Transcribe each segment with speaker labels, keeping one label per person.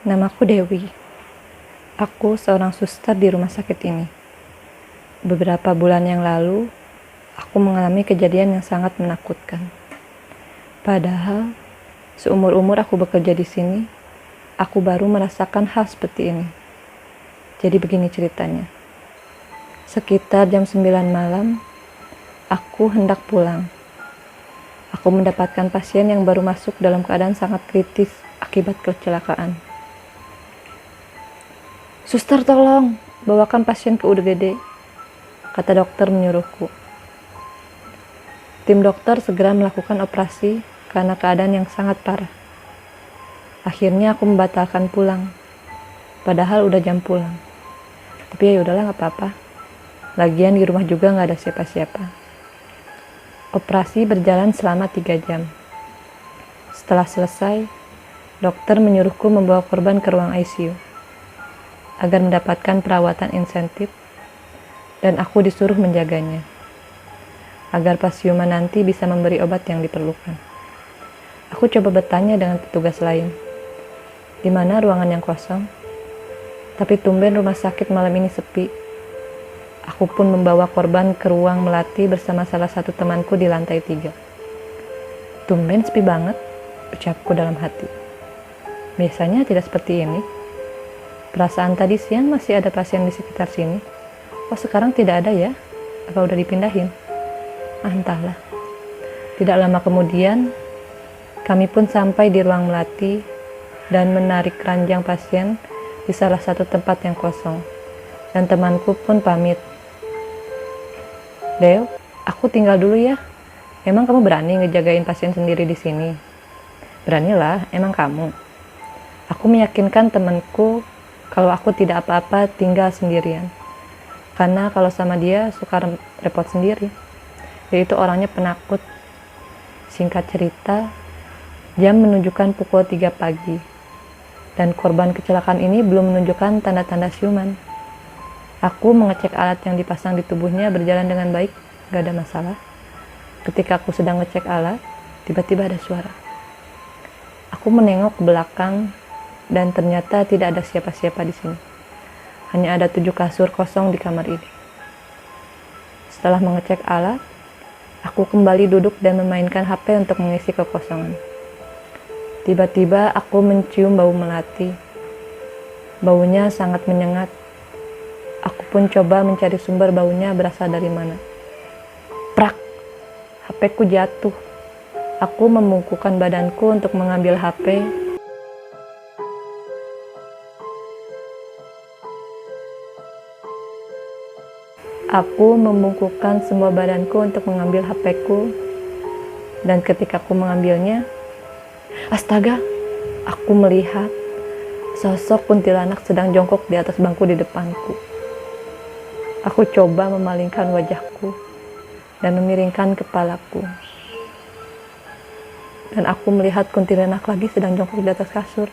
Speaker 1: Namaku Dewi. Aku seorang suster di rumah sakit ini. Beberapa bulan yang lalu, aku mengalami kejadian yang sangat menakutkan. Padahal, seumur-umur aku bekerja di sini, aku baru merasakan hal seperti ini. Jadi begini ceritanya. Sekitar jam 9 malam, aku hendak pulang. Aku mendapatkan pasien yang baru masuk dalam keadaan sangat kritis akibat kecelakaan. "Suster, tolong, bawakan pasien ke UGD," kata dokter menyuruhku. Tim dokter segera melakukan operasi karena keadaan yang sangat parah. Akhirnya aku membatalkan pulang, padahal udah jam pulang. Tapi ya udahlah, gak apa-apa. Lagian di rumah juga gak ada siapa-siapa. Operasi berjalan selama 3 jam. Setelah selesai, dokter menyuruhku membawa korban ke ruang ICU agar mendapatkan perawatan insentif, dan aku disuruh menjaganya agar pas Yuma nanti bisa memberi obat yang diperlukan. Aku coba bertanya dengan petugas lain, di mana ruangan yang kosong, tapi tumben rumah sakit malam ini sepi. Aku pun membawa korban ke ruang melati bersama salah satu temanku di lantai 3. Tumben sepi banget, ucapku dalam hati. Biasanya tidak seperti ini. Perasaan tadi siang masih ada pasien di sekitar sini. Oh, sekarang tidak ada ya? Apa udah dipindahin? Entahlah. Tidak lama kemudian, kami pun sampai di ruang melati dan menarik ranjang pasien di salah satu tempat yang kosong. Dan temanku pun pamit. "Dew, aku tinggal dulu ya. Emang kamu berani ngejagain pasien sendiri di sini?" "Beranilah, emang kamu." Aku meyakinkan temanku kalau aku tidak apa-apa tinggal sendirian. Karena kalau sama dia suka repot sendiri. Dia itu orangnya penakut. Singkat cerita, jam menunjukkan pukul 3 pagi. Dan korban kecelakaan ini belum menunjukkan tanda-tanda siuman. Aku mengecek alat yang dipasang di tubuhnya berjalan dengan baik, gak ada masalah. Ketika aku sedang ngecek alat, tiba-tiba ada suara. Aku menengok ke belakang, dan ternyata tidak ada siapa-siapa di sini. Hanya ada 7 kasur kosong di kamar ini. Setelah mengecek alat, aku kembali duduk dan memainkan HP untuk mengisi kekosongan. Tiba-tiba aku mencium bau melati. Baunya sangat menyengat. Aku pun coba mencari sumber baunya berasal dari mana. Prak! HP-ku jatuh. Aku membungkukkan badanku untuk mengambil HP. Aku membungkukkan semua badanku untuk mengambil HP-ku, dan ketika aku mengambilnya, astaga, aku melihat sosok kuntilanak sedang jongkok di atas bangku di depanku. Aku coba memalingkan wajahku dan memiringkan kepalaku, dan aku melihat kuntilanak lagi sedang jongkok di atas kasur.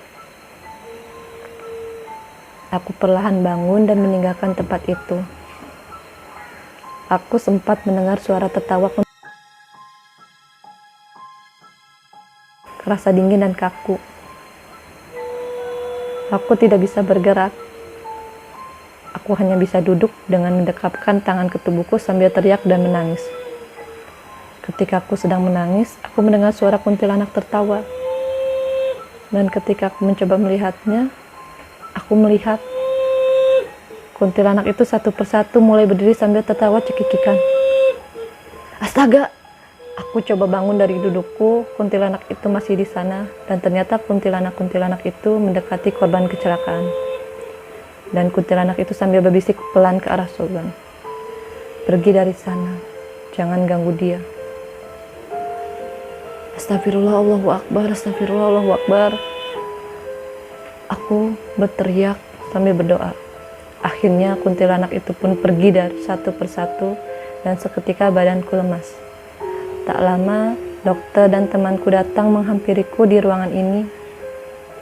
Speaker 1: Aku perlahan bangun dan meninggalkan tempat itu. Aku sempat mendengar suara tertawa kerasa dingin dan kaku. Aku tidak bisa bergerak. Aku hanya bisa duduk dengan mendekapkan tangan ke tubuhku sambil teriak dan menangis. Ketika aku sedang menangis, aku mendengar suara kuntilanak tertawa. Dan ketika aku mencoba melihatnya, aku melihat kuntilanak itu satu persatu mulai berdiri sambil tertawa cekikikan. Astaga! Aku coba bangun dari dudukku, kuntilanak itu masih di sana, dan ternyata kuntilanak itu mendekati korban kecelakaan. Dan kuntilanak itu sambil berbisik pelan ke arah sorban. "Pergi dari sana, jangan ganggu dia." Astagfirullah, Allahu Akbar, astagfirullah, Allahu Akbar. Aku berteriak sambil berdoa. Akhirnya kuntilanak itu pun pergi dari satu persatu, dan seketika badanku lemas. Tak lama, dokter dan temanku datang menghampiriku di ruangan ini.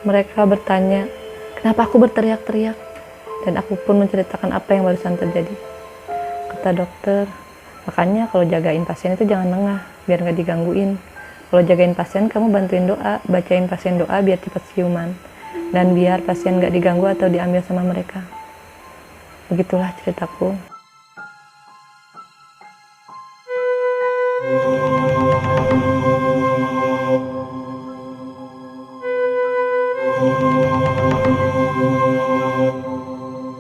Speaker 1: Mereka bertanya, kenapa aku berteriak-teriak, dan aku pun menceritakan apa yang barusan terjadi. Kata dokter, makanya kalau jagain pasien itu jangan lengah, biar gak digangguin. Kalau jagain pasien, kamu bantuin doa, bacain pasien doa biar cepat siuman. dan biar pasien gak diganggu atau diambil sama mereka. Begitulah ceritaku.